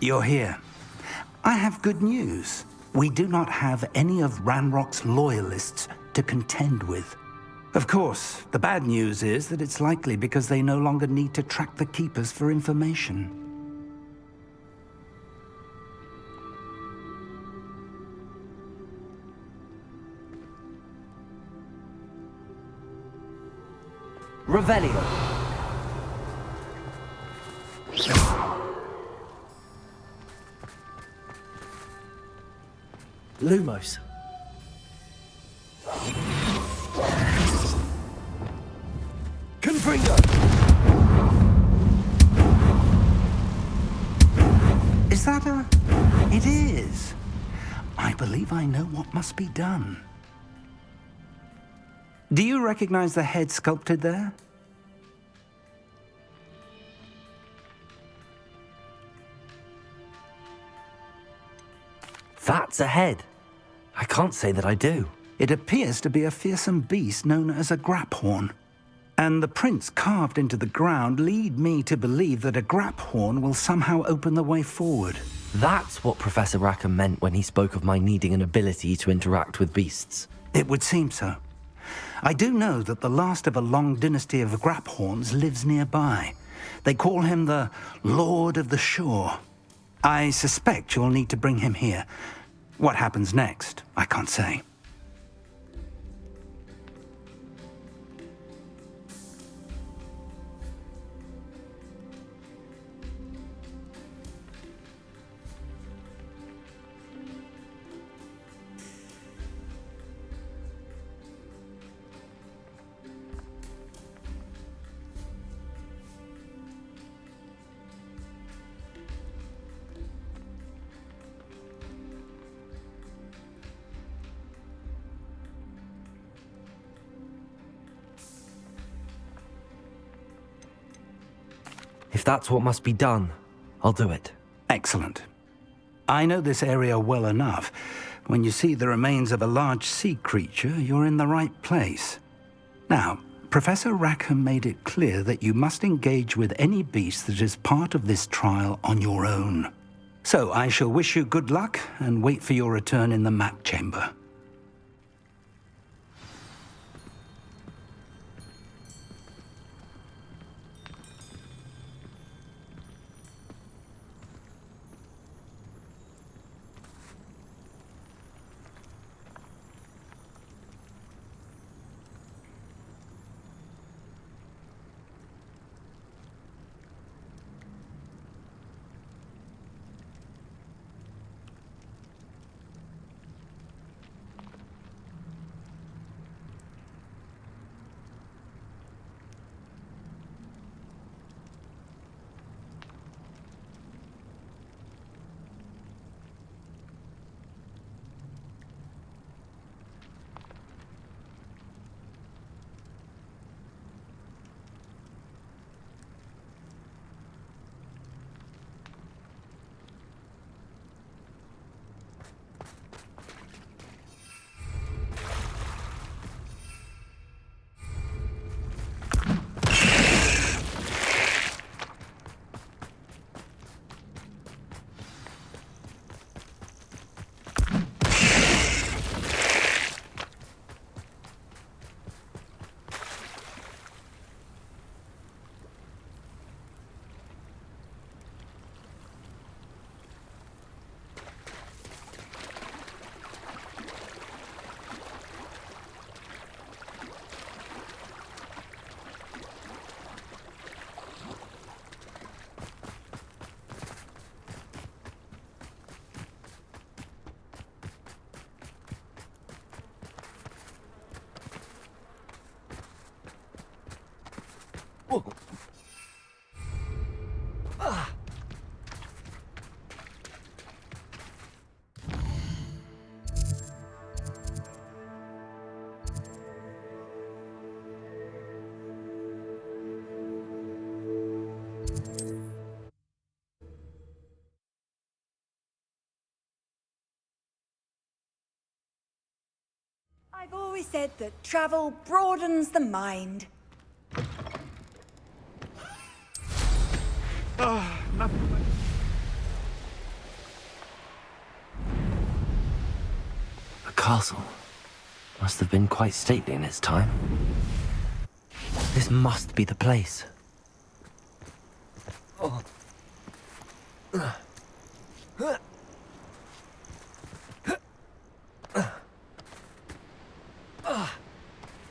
You're here. I have good news. We do not have any of Ranrock's loyalists to contend with. Of course, the bad news is that it's likely because they no longer need to track the Keepers for information. Revelio. Lumos. Confringo. Is that a... It is. I believe I know what must be done. Do you recognize the head sculpted there? That's a head. I can't say that I do. It appears to be a fearsome beast known as a graphorn. And the prints carved into the ground lead me to believe that a graphorn will somehow open the way forward. That's what Professor Rackham meant when he spoke of my needing an ability to interact with beasts. It would seem so. I do know that the last of a long dynasty of graphorns lives nearby. They call him the Lord of the Shore. I suspect you'll need to bring him here. What happens next, I can't say. If that's what must be done, I'll do it. Excellent. I know this area well enough. When you see the remains of a large sea creature, you're in the right place. Now, Professor Rackham made it clear that you must engage with any beast that is part of this trial on your own. So I shall wish you good luck and wait for your return in the map chamber. I've always said that travel broadens the mind. A castle. Must have been quite stately in its time. This must be the place.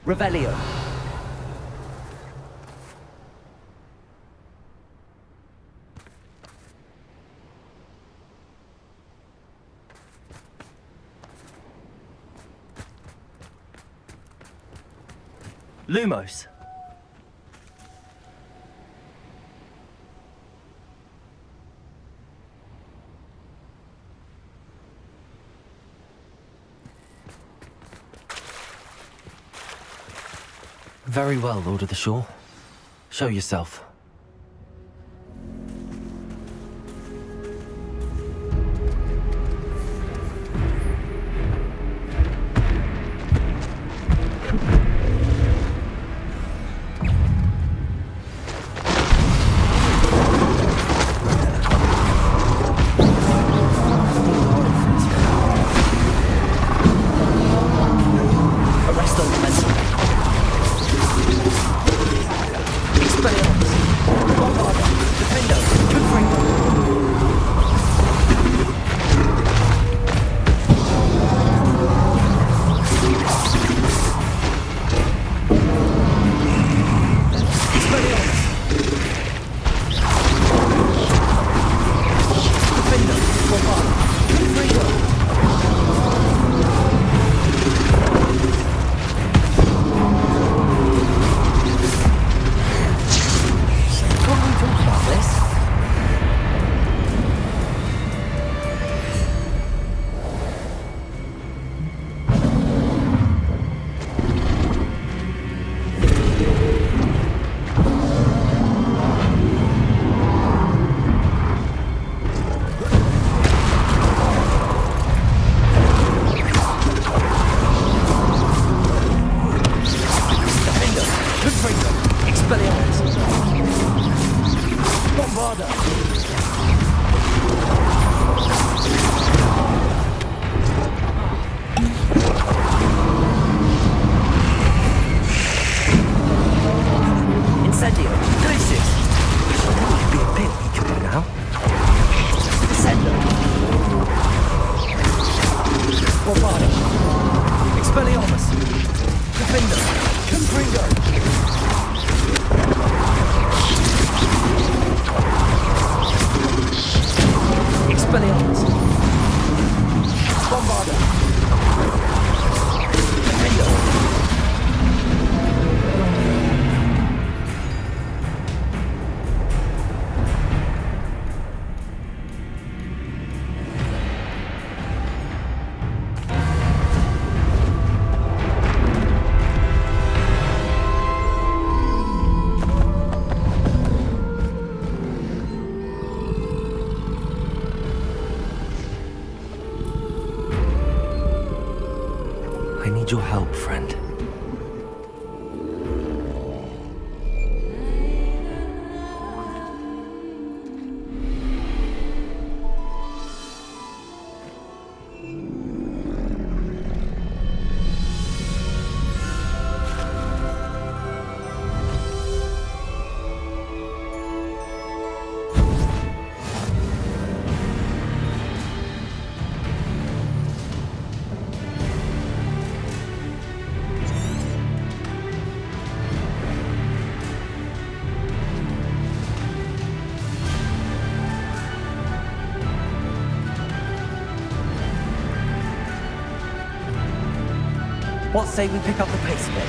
Revelio. Lumos. Very well, Lord of the Shore. Show yourself. I need your help, friend. What say we pick up the pace a bit?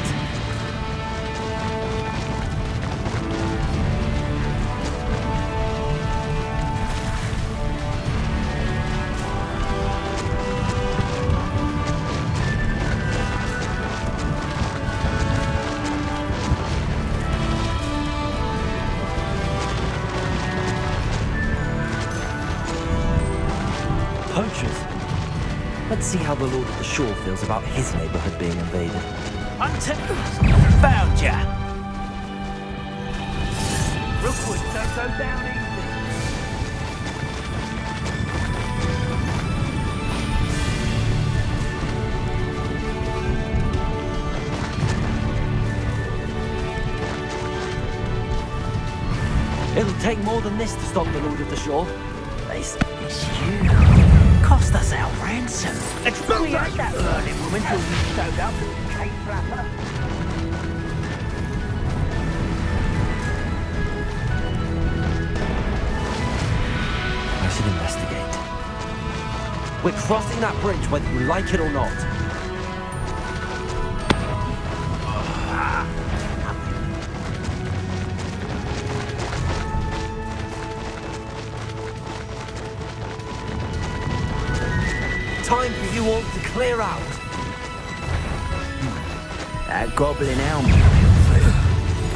Poachers? Let's see how the Lord of the Shore feels about his neighborhood being invaded. Hunter! Found ya! Rookwood, don't go down easy. It'll take more than this to stop the Lord of the Shore. It's you. Cost us our ransom. We had that learning woman till you showed up, Kate Flapper. I should investigate. We're crossing that bridge whether you like it or not. Time for you all to clear out. That goblin helmet.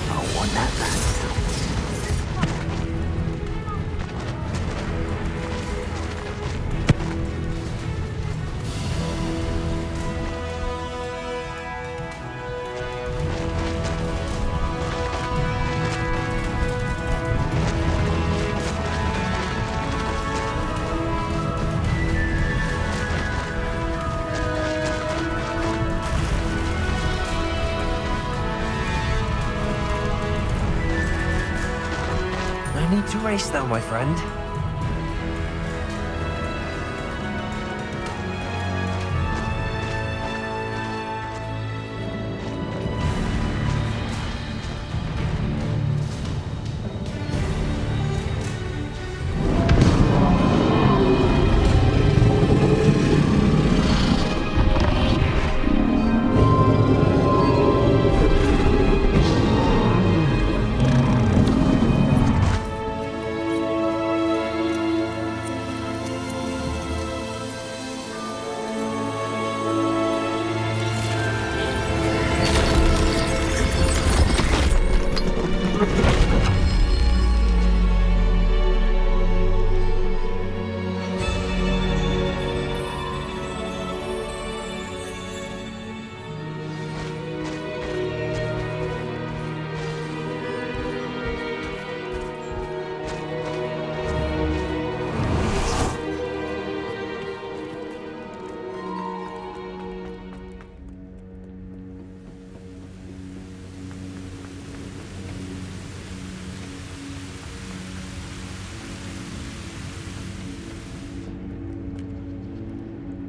I want that back. No need to race now, my friend.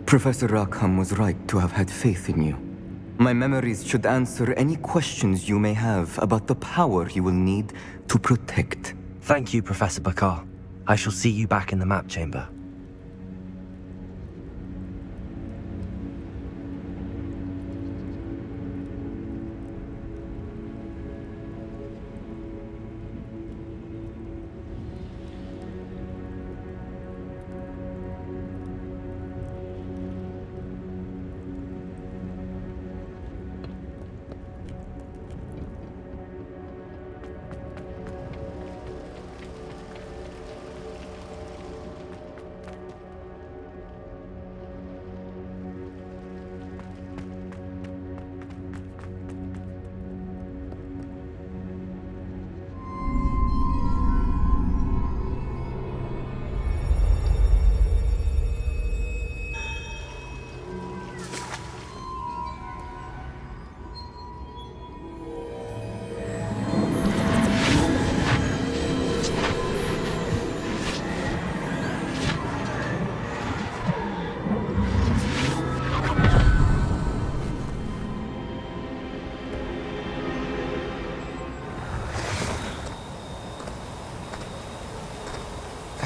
Professor Rackham was right to have had faith in you. My memories should answer any questions you may have about the power you will need to protect. Thank you, Professor Bakar. I shall see you back in the map chamber.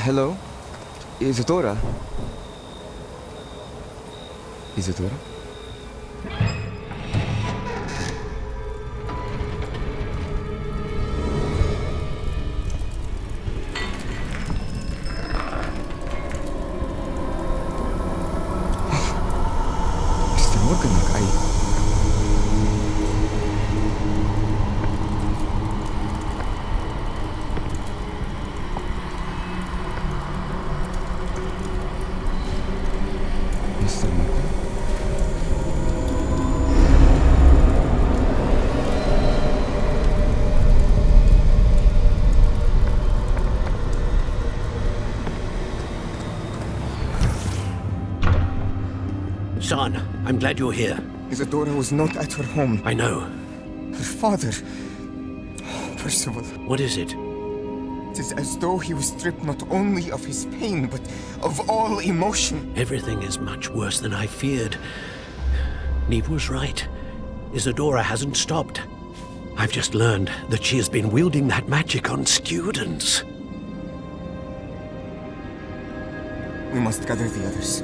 Hello? Isadora? Isadora? Basta huwag ka mag-ay. Mr. Morgan? Son, I'm glad you're here. Isadora was not at her home. I know. Her father... Percival. What is it? It is as though he was stripped not only of his pain, but of all emotion. Everything is much worse than I feared. Neve was right. Isadora hasn't stopped. I've just learned that she has been wielding that magic on students. We must gather the others.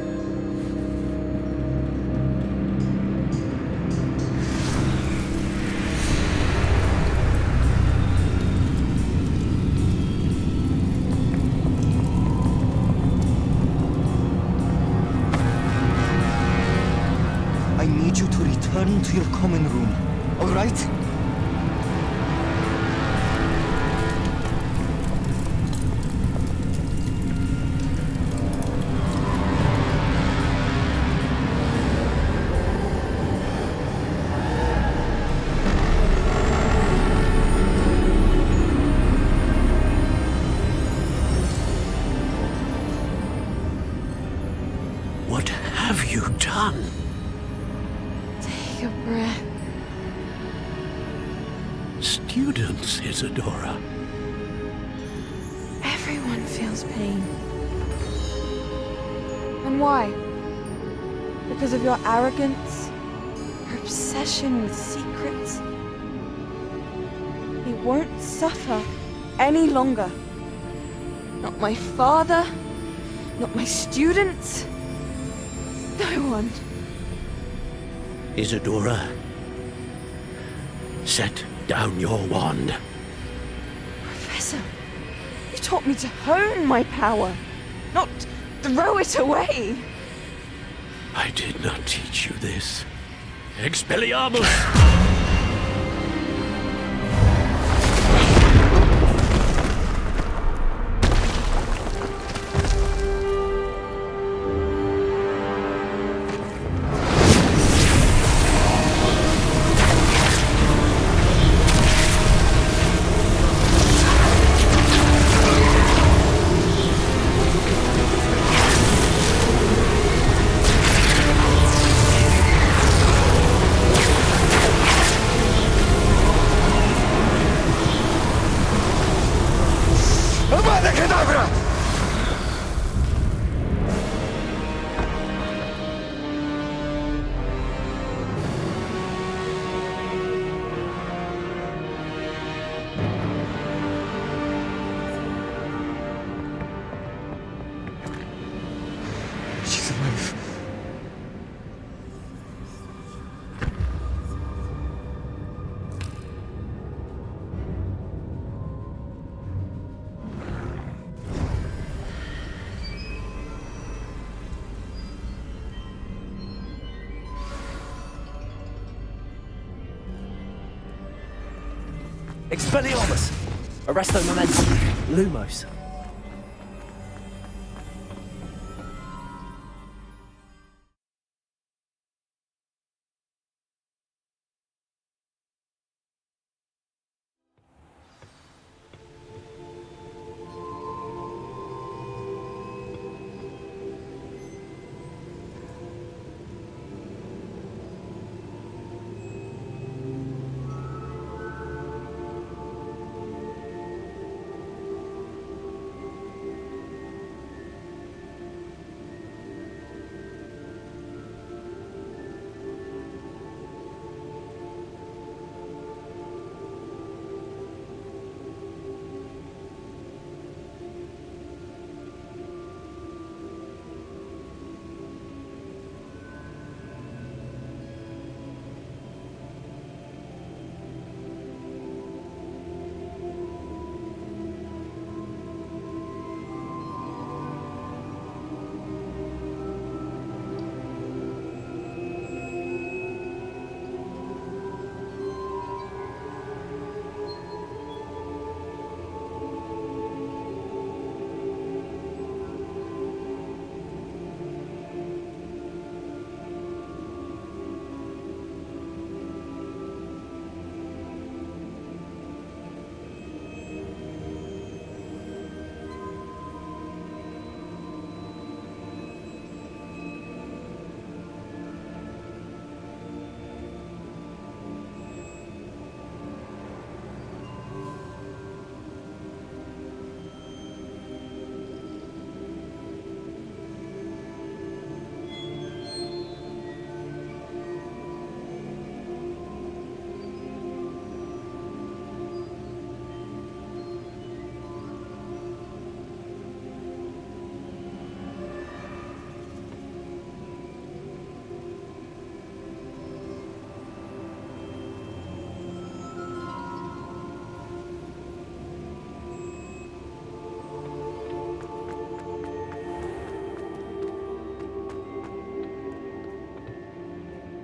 I need you to return to your common room, all right? What have you done? Take a breath. Students, Isadora. Everyone feels pain. And why? Because of your arrogance? Your obsession with secrets? He won't suffer any longer. Not my father, not my students, no one. Isadora, set down your wand. Professor, you taught me to hone my power, not throw it away. I did not teach you this. Expelliarmus! Avada Kedavra! She's alive. Expelliarmus! Arresto momentum. Lumos.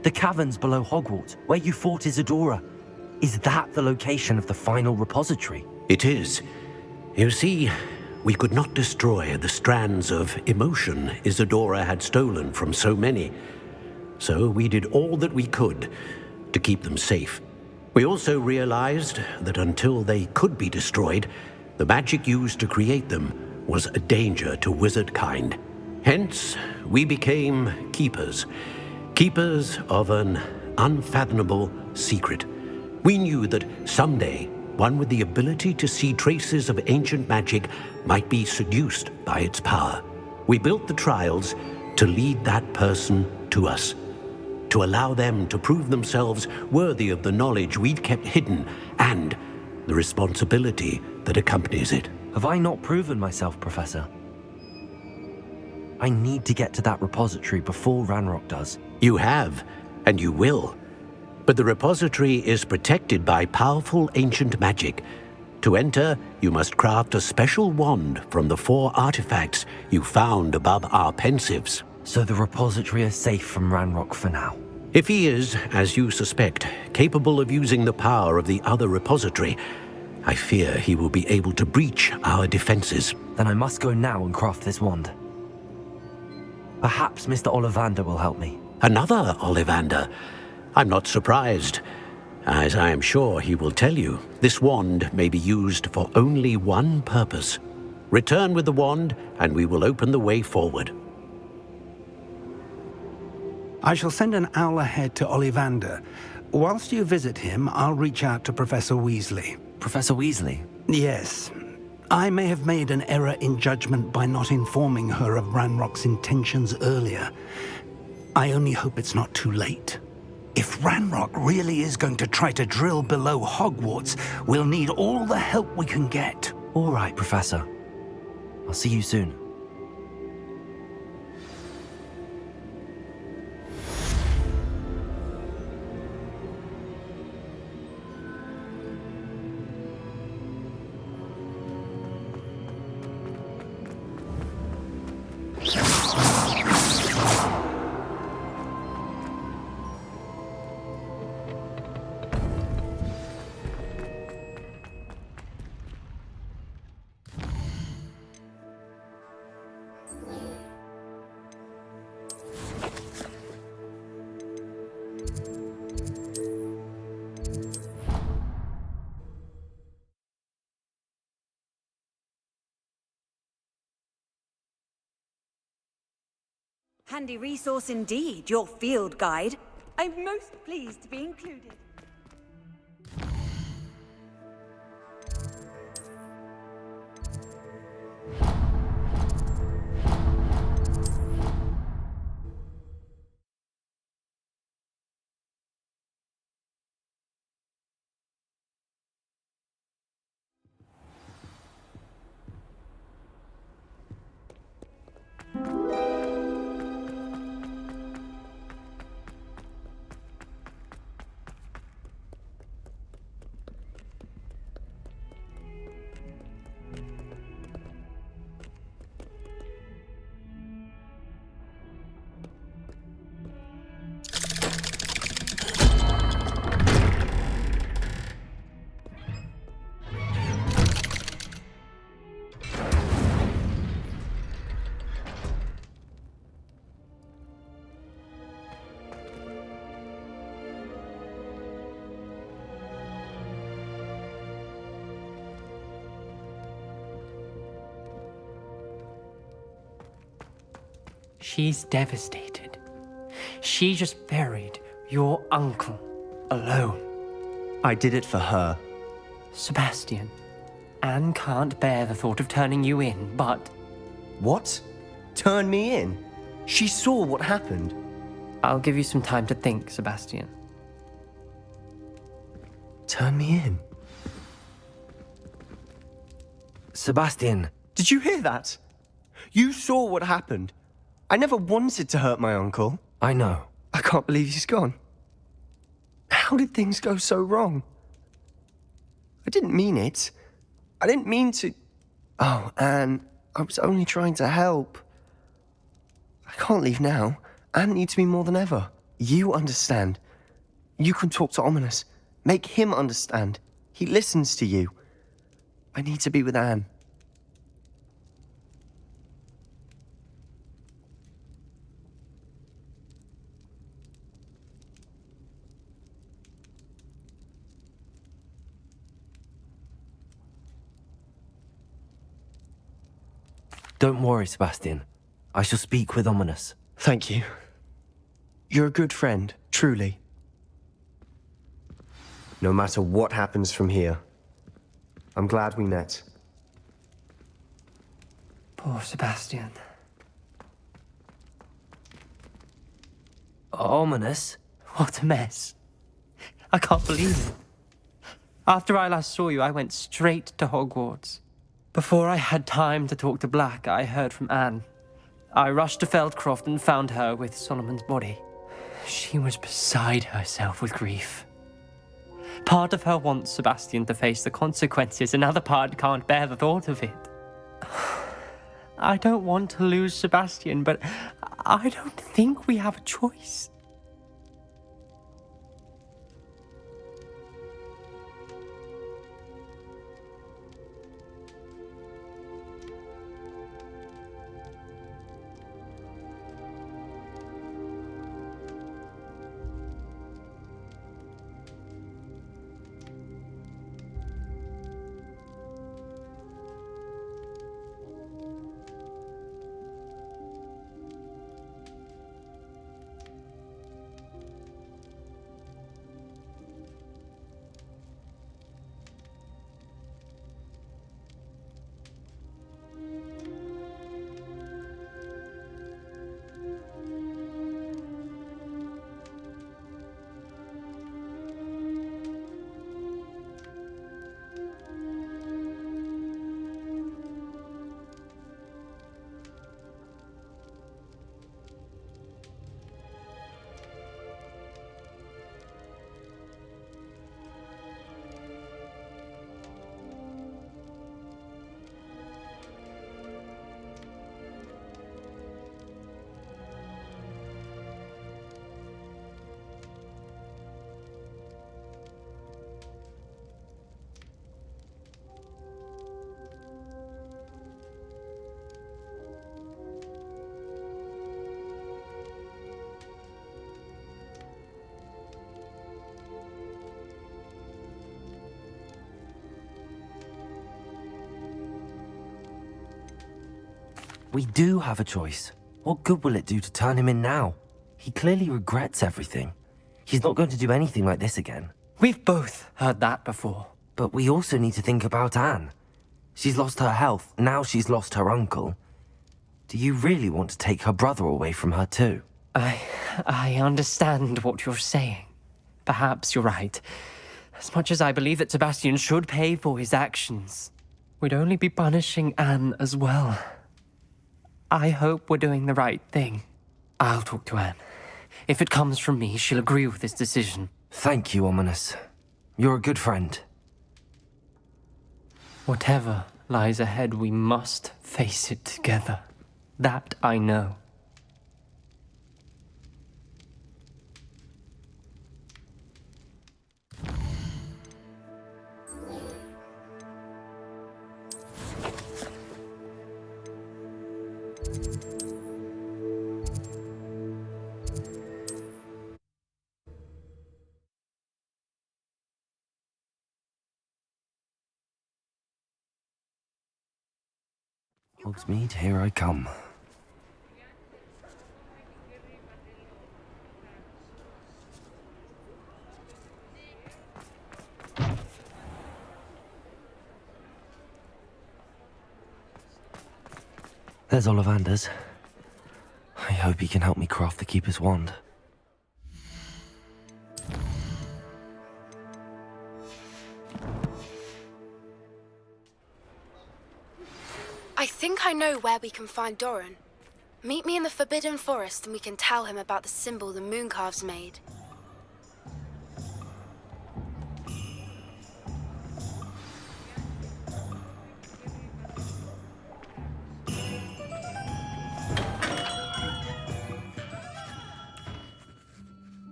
The caverns below Hogwarts, where you fought Isadora. Is that the location of the final repository? It is. You see, we could not destroy the strands of emotion Isadora had stolen from so many. So we did all that we could to keep them safe. We also realized that until they could be destroyed, the magic used to create them was a danger to wizard kind. Hence, we became keepers. Keepers of an unfathomable secret. We knew that someday, one with the ability to see traces of ancient magic might be seduced by its power. We built the trials to lead that person to us, to allow them to prove themselves worthy of the knowledge we'd kept hidden and the responsibility that accompanies it. Have I not proven myself, Professor? I need to get to that repository before Ranrock does. You have, and you will. But the repository is protected by powerful ancient magic. To enter, you must craft a special wand from the 4 artifacts you found above our pensives. So the repository is safe from Ranrock for now. If he is, as you suspect, capable of using the power of the other repository, I fear he will be able to breach our defenses. Then I must go now and craft this wand. Perhaps Mr. Ollivander will help me. Another Ollivander? I'm not surprised. As I am sure he will tell you, this wand may be used for only one purpose. Return with the wand, and we will open the way forward. I shall send an owl ahead to Ollivander. Whilst you visit him, I'll reach out to Professor Weasley. Professor Weasley? Yes. I may have made an error in judgment by not informing her of Ranrock's intentions earlier. I only hope it's not too late. If Ranrock really is going to try to drill below Hogwarts, we'll need all the help we can get. All right, Professor. I'll see you soon. Handy resource indeed, your field guide. I'm most pleased to be included. She's devastated. She just buried your uncle alone. I did it for her. Sebastian, Anne can't bear the thought of turning you in, but... What? Turn me in? She saw what happened. I'll give you some time to think, Sebastian. Turn me in? Sebastian! Did you hear that? You saw what happened. I never wanted to hurt my uncle. I know. I can't believe he's gone. How did things go so wrong? I didn't mean it. I didn't mean to... Oh, Anne, I was only trying to help. I can't leave now. Anne needs me more than ever. You understand. You can talk to Ominous. Make him understand. He listens to you. I need to be with Anne. Don't worry, Sebastian. I shall speak with Ominous. Thank you. You're a good friend, truly. No matter what happens from here, I'm glad we met. Poor Sebastian. Ominous? What a mess. I can't believe it. After I last saw you, I went straight to Hogwarts. Before I had time to talk to Black, I heard from Anne. I rushed to Feldcroft and found her with Solomon's body. She was beside herself with grief. Part of her wants Sebastian to face the consequences, another part can't bear the thought of it. I don't want to lose Sebastian, but I don't think we have a choice. We do have a choice. What good will it do to turn him in now? He clearly regrets everything. He's not going to do anything like this again. We've both heard that before. But we also need to think about Anne. She's lost her health, now she's lost her uncle. Do you really want to take her brother away from her too? I understand what you're saying. Perhaps you're right. As much as I believe that Sebastian should pay for his actions, we'd only be punishing Anne as well. I hope we're doing the right thing. I'll talk to Anne. If it comes from me, she'll agree with this decision. Thank you, Ominous. You're a good friend. Whatever lies ahead, we must face it together. That I know. Hogsmeade, here I come. There's Ollivanders. I hope he can help me craft the Keeper's Wand. I think I know where we can find Doran. Meet me in the Forbidden Forest and we can tell him about the symbol the Mooncalves made.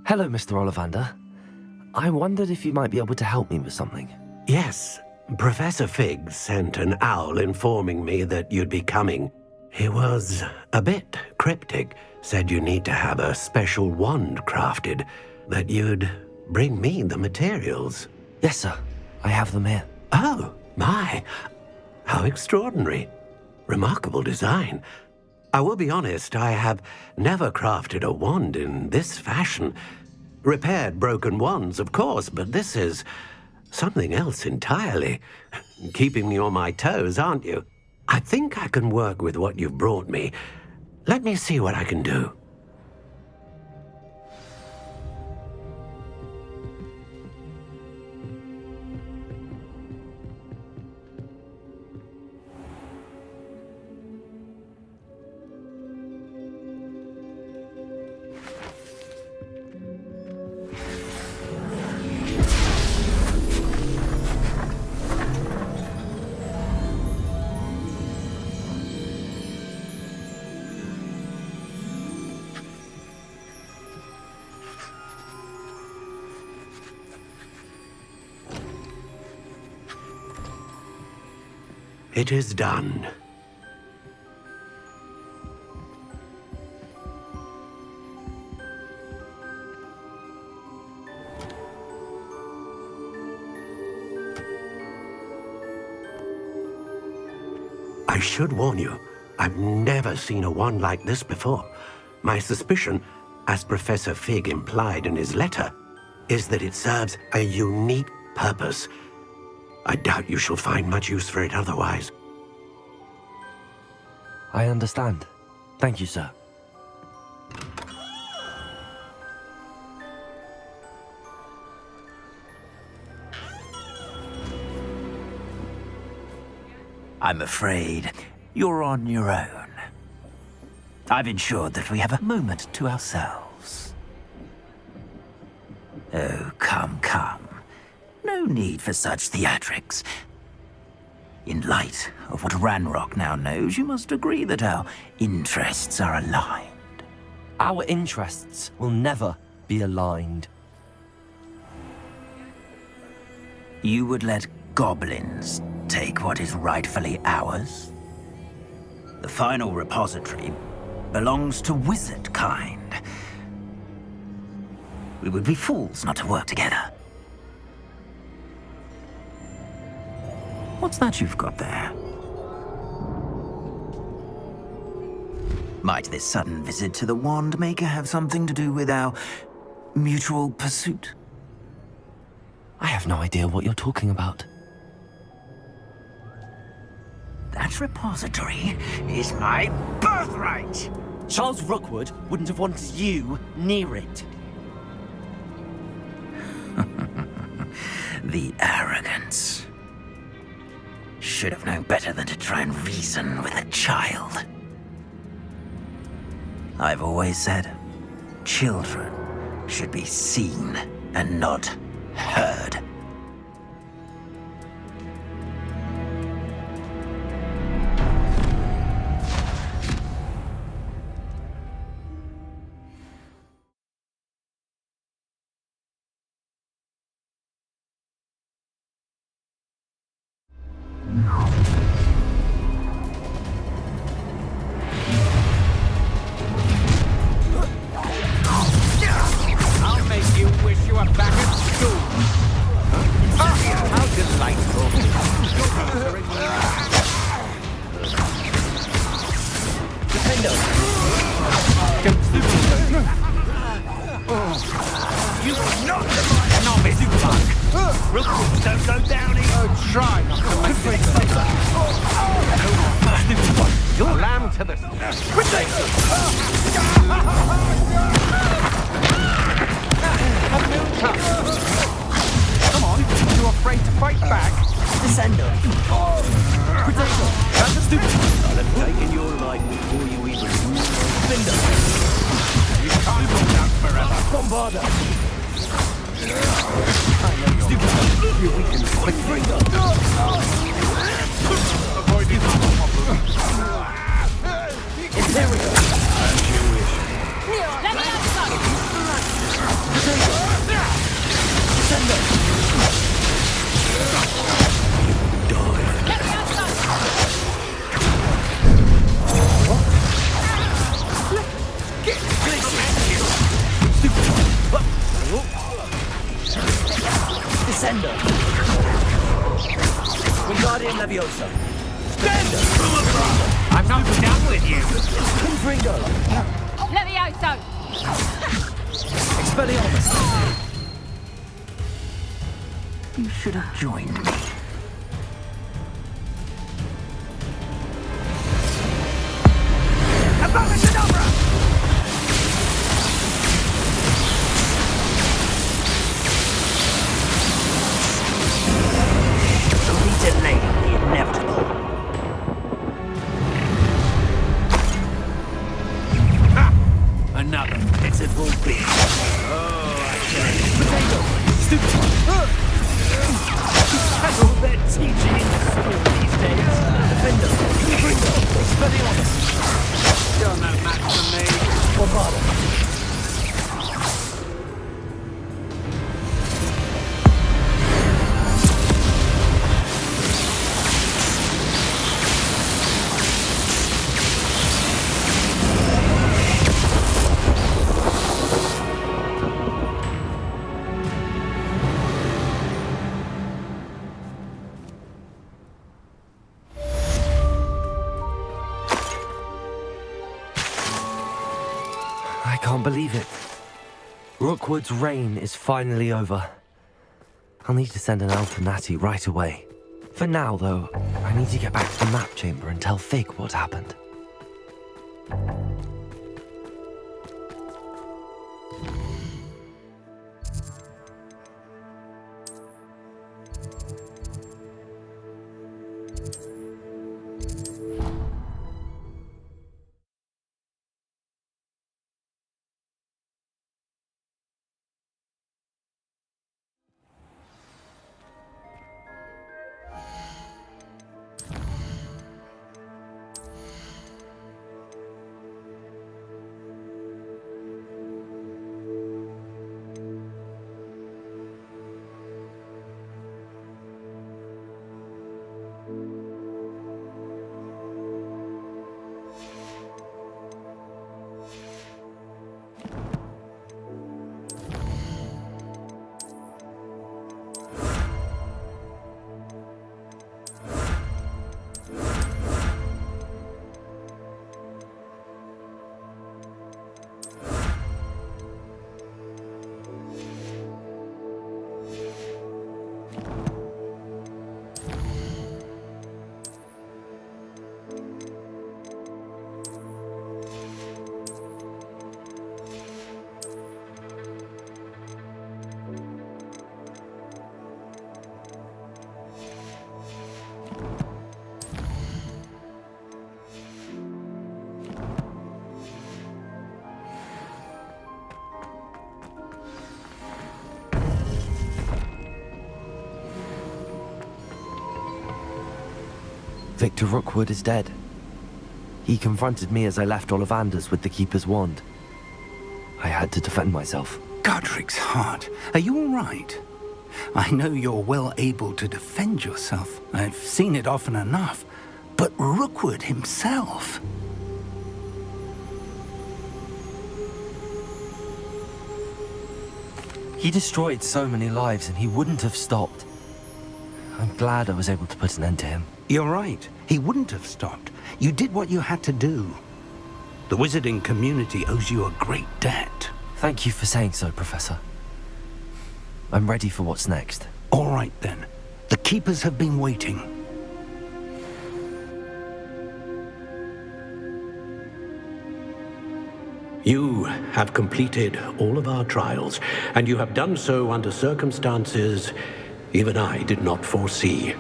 Hello, Mr. Ollivander. I wondered if you might be able to help me with something. Yes, Professor Fig sent an owl informing me that you'd be coming. He was a bit cryptic, said you need to have a special wand crafted, that you'd bring me the materials. Yes, sir. I have them here. Oh, my. How extraordinary. Remarkable design. I will be honest, I have never crafted a wand in this fashion. Repaired broken wands, of course, but this is something else entirely. Keeping me on my toes, aren't you? I think I can work with what you've brought me. Let me see what I can do. It is done. I should warn you, I've never seen a wand like this before. My suspicion, as Professor Fig implied in his letter, is that it serves a unique purpose. I doubt you shall find much use for it otherwise. I understand. Thank you, sir. I'm afraid you're on your own. I've ensured that we have a moment to ourselves. Oh, come, come. No need for such theatrics. In light of what Ranrock now knows, you must agree that our interests are aligned. Our interests will never be aligned. You would let goblins take what is rightfully ours? The final repository belongs to wizard kind. We would be fools not to work together. What's that you've got there? Might this sudden visit to the Wand Maker have something to do with our mutual pursuit? I have no idea what you're talking about. That repository is my birthright! Charles Rookwood wouldn't have wanted you near it. The arrogance. Should have known better than to try and reason with a child. I've always said, children should be seen and not heard. I'll make you wish you were back at school. How delightful. Defender! You will not survive, novice Supermark. Rookies don't go down here. Oh, try not to make me say that. Stupid one. You're lamb to the... Come on, you afraid to fight back? Descender! Potato! That's a stupid one. I'll have taken your life before you even move. Cinder! You can't hold out forever. Bombarda! I know you're stupid. You weaken quickly. Avoid it. Imperial! As you wish. Let me out, son! Defender! Wingardium Leviosa! Defender! I'm not done with you! Confringo! Levioso! Expelliarmus! You should have joined me. Abracadabra! Only delay the inevitable. Another pitiful beast. Oh, I tell you. Potato! Stupid! Has all their teaching in school these days. Defender! Confringo! Expelliarmus! You're no match for me. Bombarda! I can't believe it. Rookwood's reign is finally over. I'll need to send an elf to Natty right away. For now, though, I need to get back to the map chamber and tell Fig what happened. Victor Rookwood is dead. He confronted me as I left Ollivander's with the Keeper's wand. I had to defend myself. Godric's heart. Are you all right? I know you're well able to defend yourself. I've seen it often enough. But Rookwood himself... He destroyed so many lives and he wouldn't have stopped. I'm glad I was able to put an end to him. You're right. He wouldn't have stopped. You did what you had to do. The wizarding community owes you a great debt. Thank you for saying so, Professor. I'm ready for what's next. All right, then. The Keepers have been waiting. You have completed all of our trials, and you have done so under circumstances even I did not foresee.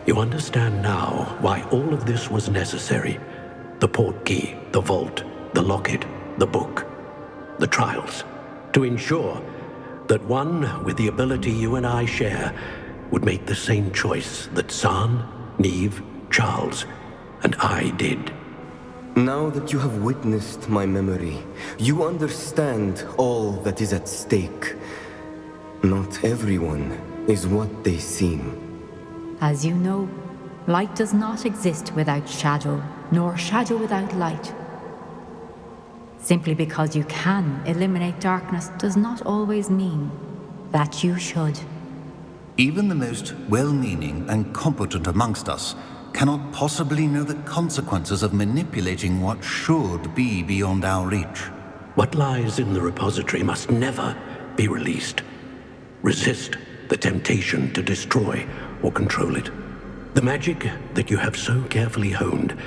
You understand now why all of this was necessary. The portkey, the vault, the locket, the book, the trials. To ensure that one with the ability you and I share would make the same choice that San, Neve, Charles, and I did. Now that you have witnessed my memory, you understand all that is at stake. Not everyone is what they seem. As you know, light does not exist without shadow, nor shadow without light. Simply because you can eliminate darkness does not always mean that you should. Even the most well-meaning and competent amongst us cannot possibly know the consequences of manipulating what should be beyond our reach. What lies in the repository must never be released. Resist the temptation to destroy or control it. The magic that you have so carefully honed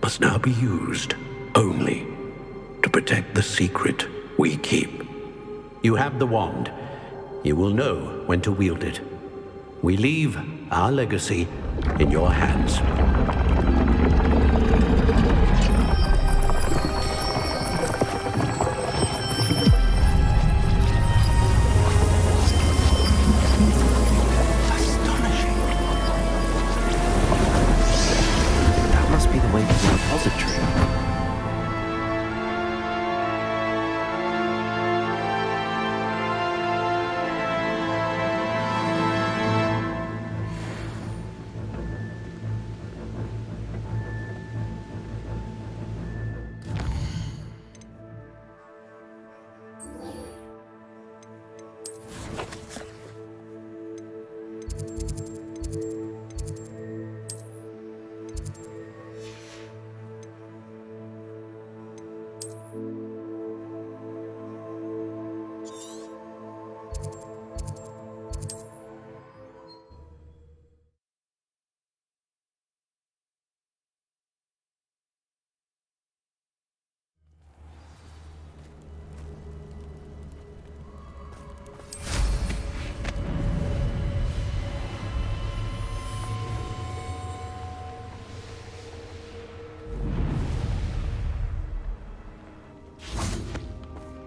must now be used only to protect the secret we keep. You have the wand. You will know when to wield it. We leave our legacy in your hands. That must be the way to the repository.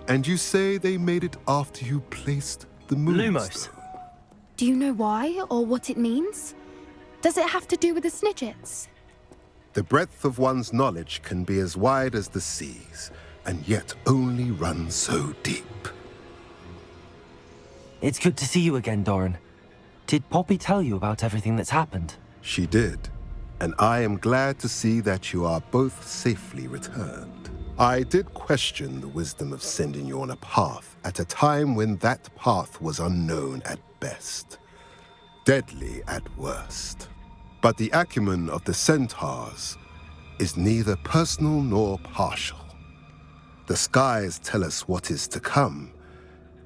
And you say they made it after you placed the moonstone? Do you know why or what it means? Does it have to do with the Snidgets? The breadth of one's knowledge can be as wide as the seas, and yet only run so deep. It's good to see you again, Doran. Did Poppy tell you about everything that's happened? She did, and I am glad to see that you are both safely returned. I did question the wisdom of sending you on a path at a time when that path was unknown at best, deadly at worst. But the acumen of the centaurs is neither personal nor partial. The skies tell us what is to come,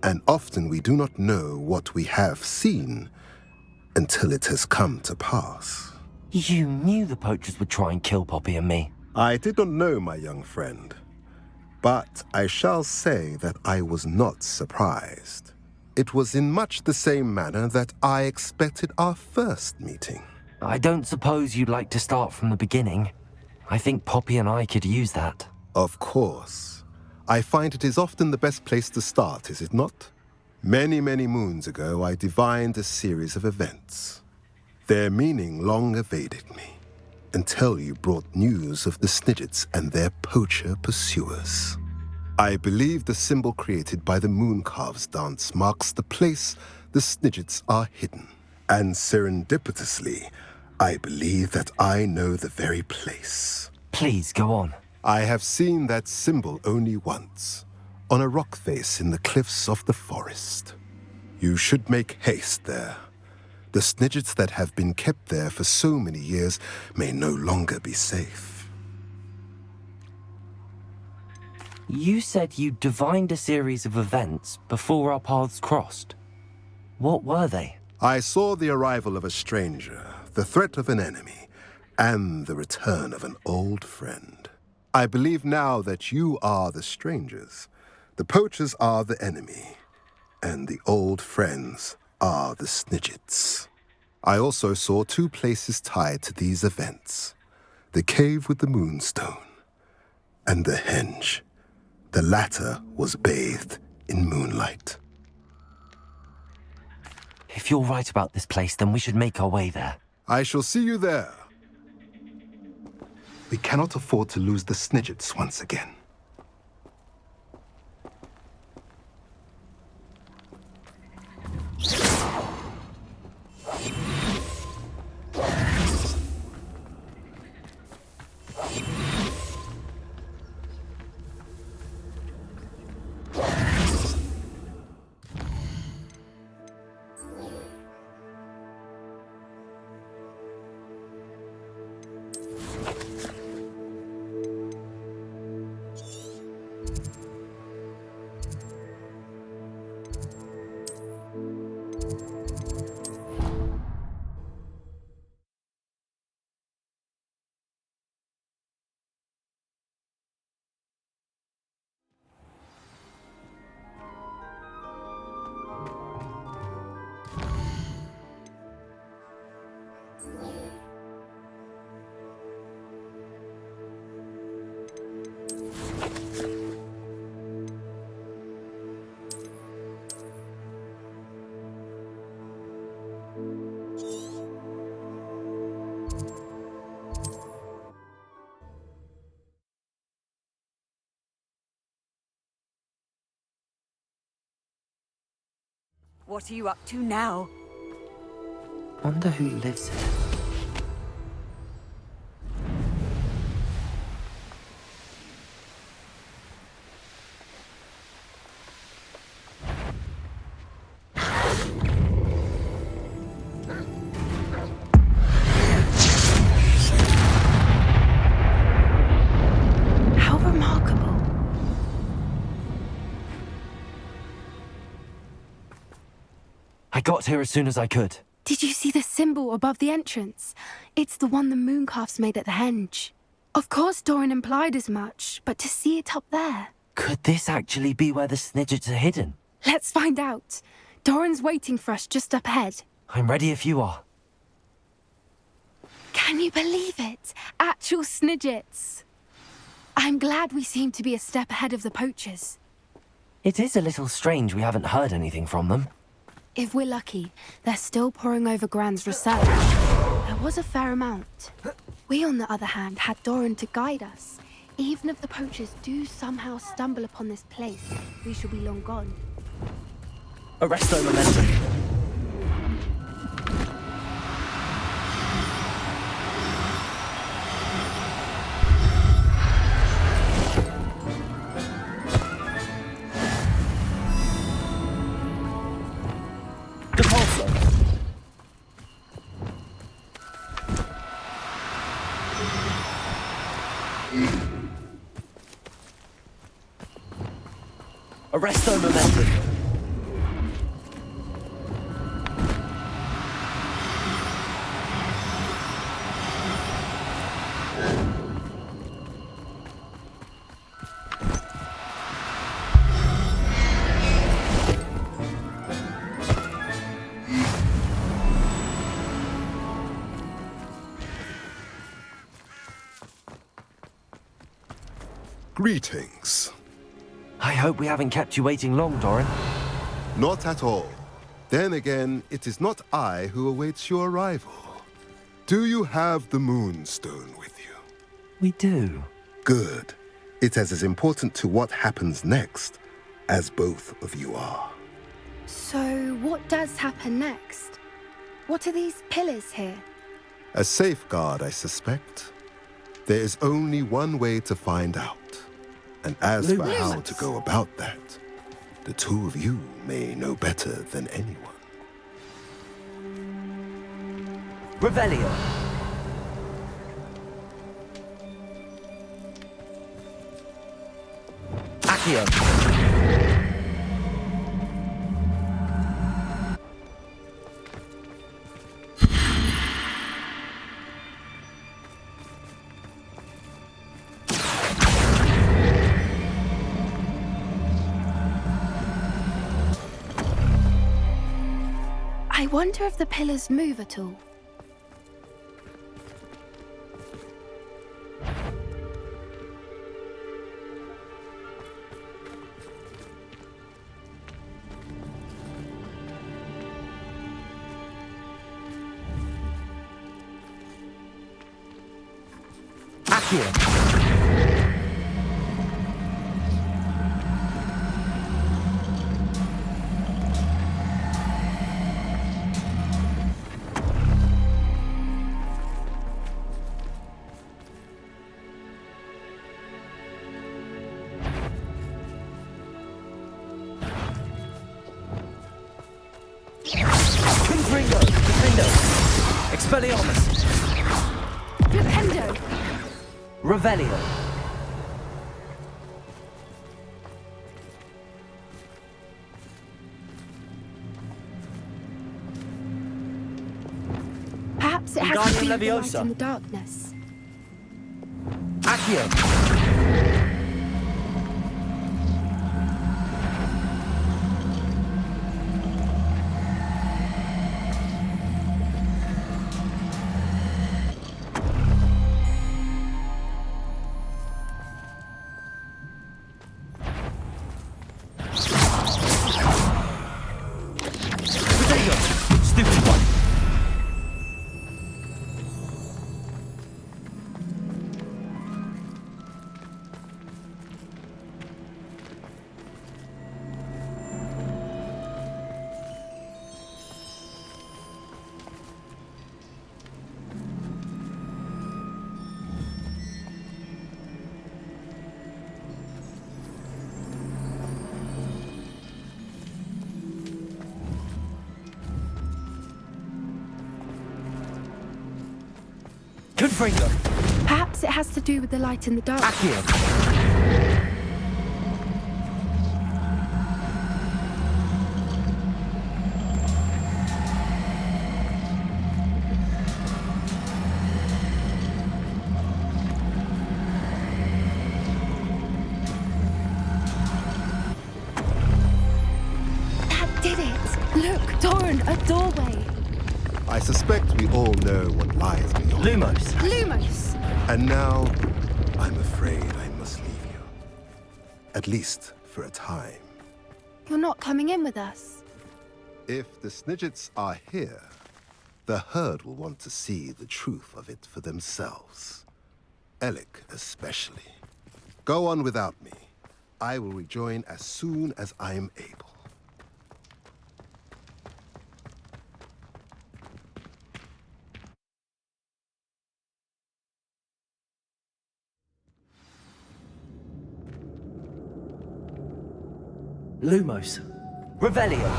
and often we do not know what we have seen until it has come to pass. You knew the poachers would try and kill Poppy and me. I did not know, my young friend, but I shall say that I was not surprised. It was in much the same manner that I expected our first meeting. I don't suppose you'd like to start from the beginning. I think Poppy and I could use that. Of course. I find it is often the best place to start, is it not? Many, many moons ago, I divined a series of events. Their meaning long evaded me, until you brought news of the Snidgets and their poacher pursuers. I believe the symbol created by the Mooncalves dance marks the place the Snidgets are hidden. And serendipitously, I believe that I know the very place. Please, go on. I have seen that symbol only once, on a rock face in the cliffs of the forest. You should make haste there. The Snidgets that have been kept there for so many years may no longer be safe. You said you divined a series of events before our paths crossed. What were they? I saw the arrival of a stranger, the threat of an enemy, and the return of an old friend. I believe now that you are the strangers. The poachers are the enemy, and the old friends are the Snidgets. I also saw two places tied to these events: the cave with the moonstone and the henge. The latter was bathed in moonlight. If you're right about this place, then we should make our way there. I shall see you there. We cannot afford to lose the Snidgets once again. What are you up to now? Wonder who lives here. How remarkable. I got here as soon as I could. Did you see the symbol above the entrance? It's the one the mooncalves made at the henge. Of course Doran implied as much, but to see it up there... Could this actually be where the Snidgets are hidden? Let's find out. Doran's waiting for us just up ahead. I'm ready if you are. Can you believe it? Actual Snidgets. I'm glad we seem to be a step ahead of the poachers. It is a little strange we haven't heard anything from them. If we're lucky, they're still poring over Gran's research. There was a fair amount. We, on the other hand, had Doran to guide us. Even if the poachers do somehow stumble upon this place, we shall be long gone. Arresto momentum. Arresto momentum. Greetings. I hope we haven't kept you waiting long, Doran. Not at all. Then again, it is not I who awaits your arrival. Do you have the Moonstone with you? We do. Good. It is as important to what happens next as both of you are. So, what does happen next? What are these pillars here? A safeguard, I suspect. There is only one way to find out. And as for how to go about that, the two of you may know better than anyone. Revelio. Accio. I wonder if the pillars move at all. Accio. Expelliarmus! Flipendo! Revelio! Perhaps it has to be the light Leviosa. in the darkness. Accio! Confringo! Perhaps it has to do with the light in the dark. Accio! That did it! Look, Doran, a doorway! I suspect we all know what lies beyond. Lumos! Lumos! And now, I'm afraid I must leave you. At least for a time. You're not coming in with us. If the Snidgets are here, the herd will want to see the truth of it for themselves. Alec especially. Go on without me. I will rejoin as soon as I am able. Lumos! Revelio!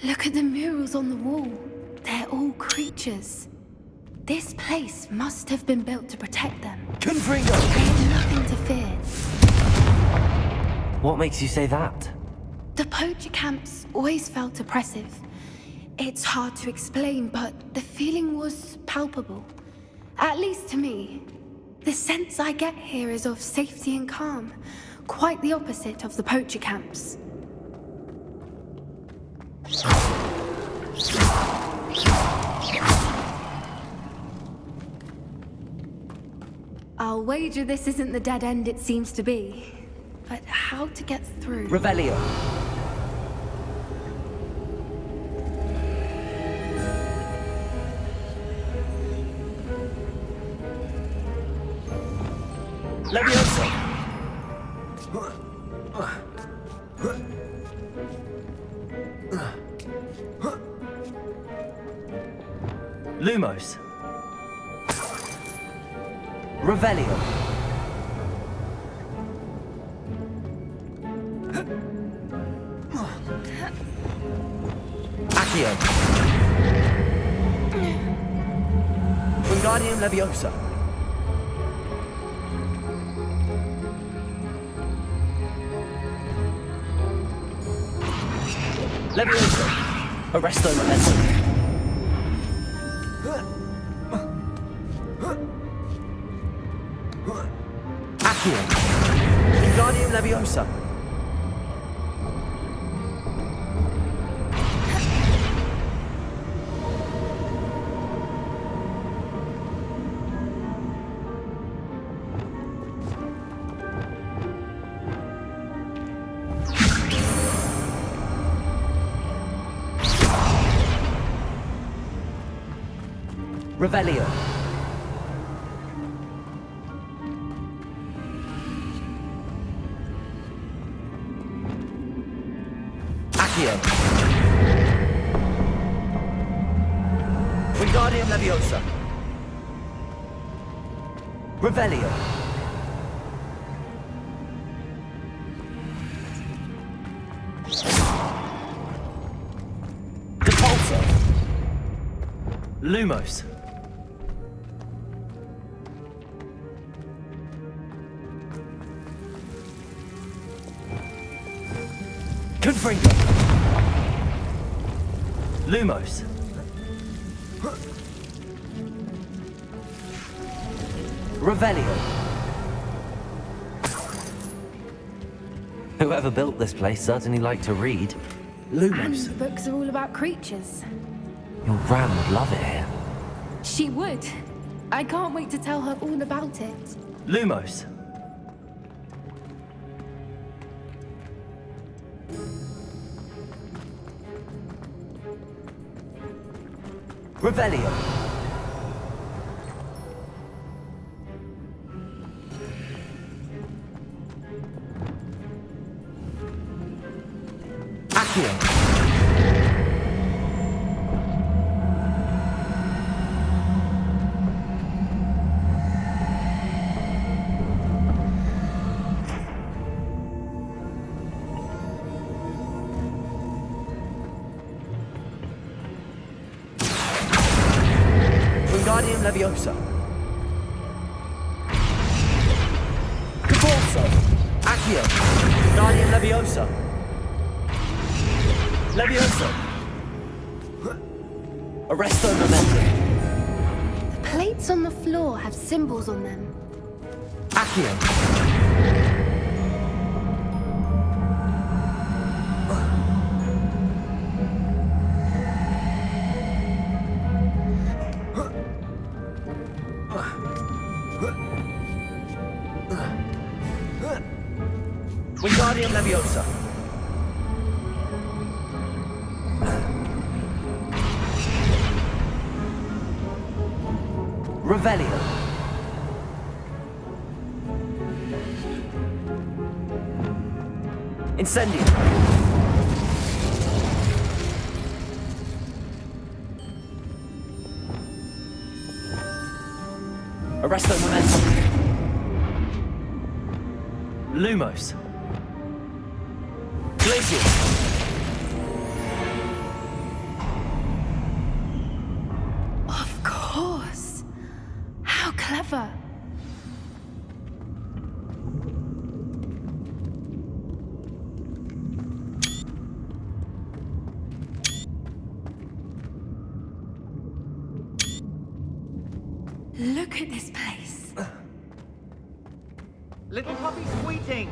Look at the murals on the wall. They're all creatures. This place must have been built to protect them. Confringo! They have nothing to fear. What makes you say that? The poacher camps always felt oppressive. It's hard to explain, but the feeling was palpable. At least to me. The sense I get here is of safety and calm. Quite the opposite of the poacher camps. I'll wager this isn't the dead end it seems to be. But how to get through? Revelio! Leviosa! Lumos! Revelio! Accio! Wingardium Leviosa! Leviosa! Arresto Memento! Accio! Wingardium Leviosa! Revelio! Accio! Wingardium Leviosa! Revelio! Depulso! Lumos! Confringo! Lumos! Revelio! Whoever built this place certainly liked to read. Lumos! And books are all about creatures. Your Gran would love it here. She would. I can't wait to tell her all about it. Lumos! Revelio! Accio! Leviosa. Cabalso. Accio. Guardian Leviosa. Leviosa. Arresto Momentum. The plates on the floor have symbols on them. Accio. Wingardium Leviosa. Revelio. Incendio. Arresto Momentum. Lumos. Glacius. Of course. How clever. Look at this place. Little puppy squeating.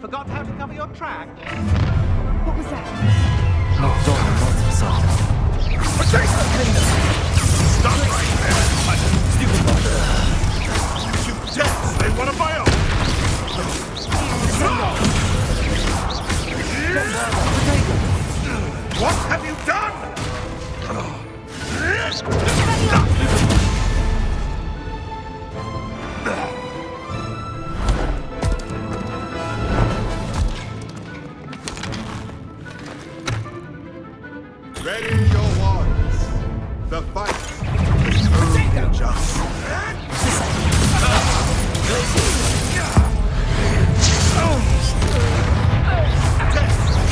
Forgot how to cover your track? What was that? Knocked on and lots of something. Stop right there! Stupid bugger! You tense! They want to fire! What have you done? Ready your wands. The fight is over just.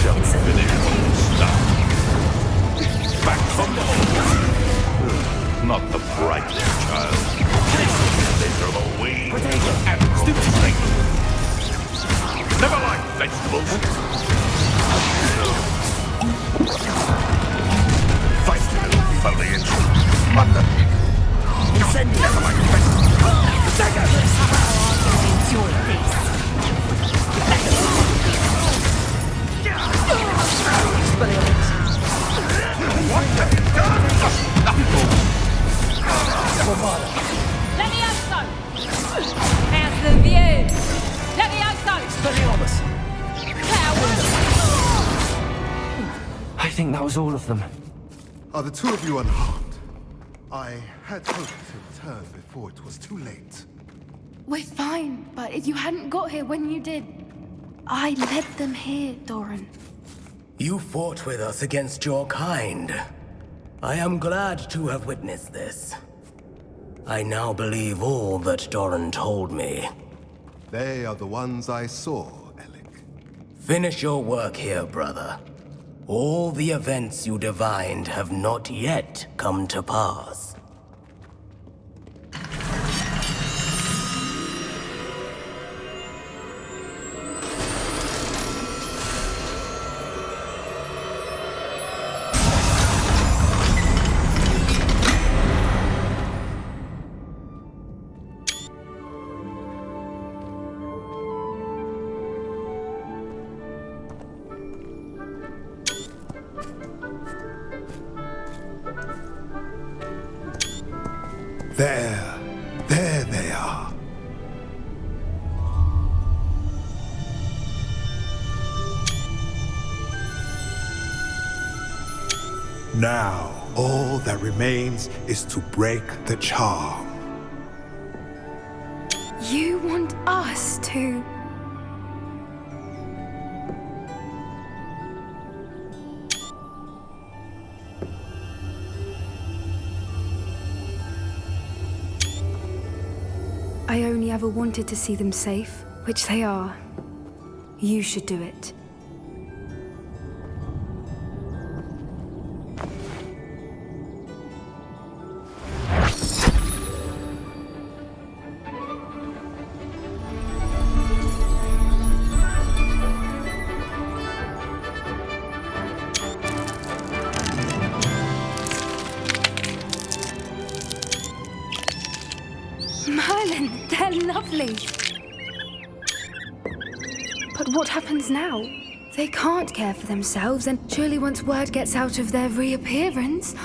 Shall we finish what we start? Back from the hole. Not the brightest child. They throw away and stupid thing. Never liked vegetables. Fight foliage. What the? Incendio. Never liked vegetables. Dagger. Enjoy this. What have you done? Levioso! How's the view? Levioso! Expelliarmus. I think that was all of them. Are the two of you unharmed? I had hoped to return before it was too late. We're fine, but if you hadn't got here when you did, I led them here, Doran. You fought with us against your kind. I am glad to have witnessed this. I now believe all that Doran told me. They are the ones I saw, Alec. Finish your work here, brother. All the events you divined have not yet come to pass. There they are. Now, all that remains is to break the charm. You want us to... I only ever wanted to see them safe, which they are. You should do it. lovely. But what happens now? They can't care for themselves, and surely once word gets out of their reappearance...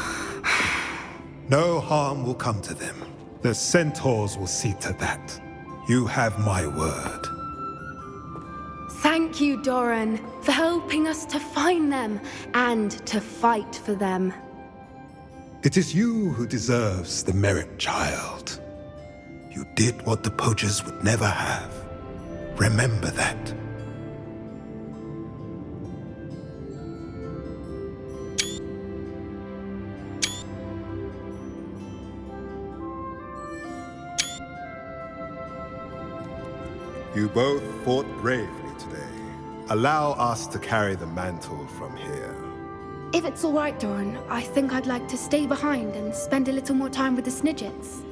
No harm will come to them. The centaurs will see to that. You have my word. Thank you, Doran, for helping us to find them and to fight for them. It is you who deserves the merit, child. You did what the poachers would never have. Remember that. You both fought bravely today. Allow us to carry the mantle from here. If it's all right, Doran, I think I'd like to stay behind and spend a little more time with the Snidgets.